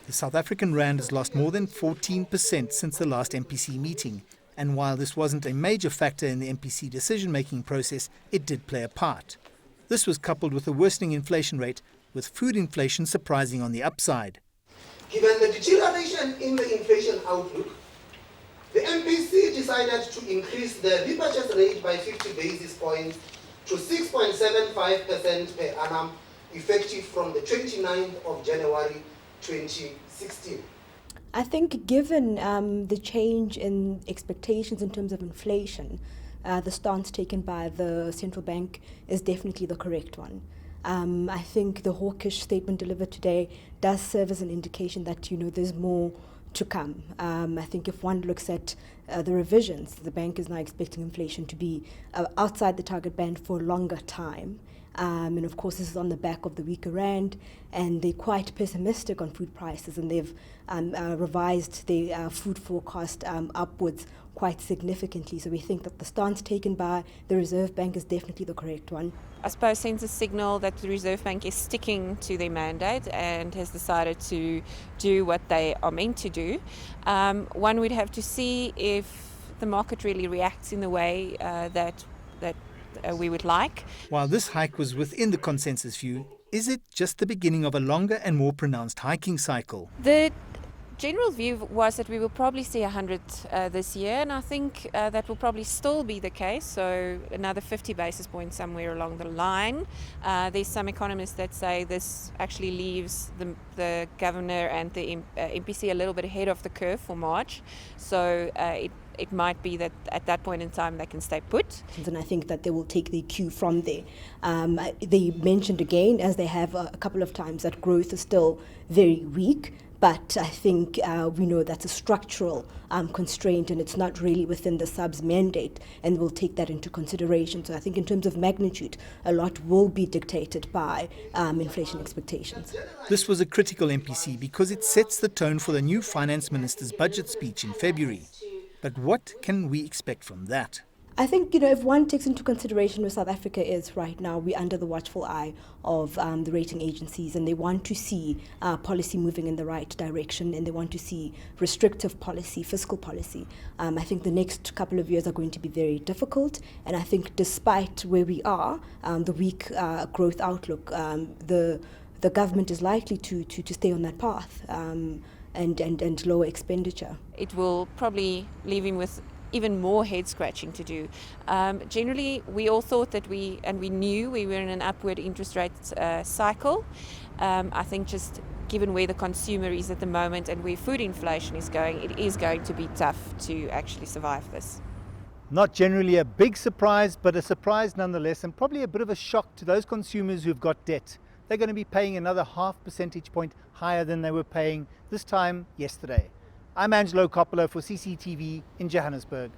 The South African rand has lost more than 14% since the last MPC meeting. And while this wasn't a major factor in the MPC decision-making process, it did play a part. This was coupled with a worsening inflation rate, with food inflation surprising on the upside. Given the deterioration in the inflation outlook, the MPC decided to increase the repurchase rate by 50 basis points to 6.75% per annum, effective from the 29th of January 2016. I think given the change in expectations in terms of inflation, the stance taken by the central bank is definitely the correct one. I think the hawkish statement delivered today does serve as an indication that, there's more to come. I think if one looks at the revisions, the bank is now expecting inflation to be outside the target band for a longer time. And of course, this is on the back of the weaker rand, and they're quite pessimistic on food prices, and they've revised their food forecast upwards quite significantly. So we think that the stance taken by the Reserve Bank is definitely the correct one. I suppose sends a signal that the Reserve Bank is sticking to their mandate and has decided to do what they are meant to do. One would have to see if the market really reacts in the way that we would like. While this hike was within the consensus view, is it just the beginning of a longer and more pronounced hiking cycle? The general view was that we will probably see 100 this year, and I think that will probably still be the case, so another 50 basis points somewhere along the line. There's some economists that say this actually leaves the governor and the MPC a little bit ahead of the curve for March, so it might be that at that point in time they can stay put. And I think that they will take the cue from there. They mentioned again, as they have a couple of times, that growth is still very weak. But I think we know that's a structural constraint, and it's not really within the sub's mandate, and we'll take that into consideration. So I think in terms of magnitude, a lot will be dictated by inflation expectations. This was a critical MPC because it sets the tone for the new finance minister's budget speech in February. But what can we expect from that? I think, if one takes into consideration where South Africa is right now, we're under the watchful eye of the rating agencies, and they want to see policy moving in the right direction, and they want to see restrictive policy, fiscal policy. I think the next couple of years are going to be very difficult, and I think despite where we are, the weak growth outlook, the government is likely to stay on that path and lower expenditure. It will probably leave him with even more head scratching to do. Generally, we all thought that we knew we were in an upward interest rate cycle. I think just given where the consumer is at the moment and where food inflation is going, it is going to be tough to actually survive this. Not generally a big surprise, but a surprise nonetheless, and probably a bit of a shock to those consumers who've got debt. They're going to be paying another 0.5 percentage point higher than they were paying this time yesterday. I'm Angelo Coppola for CCTV in Johannesburg.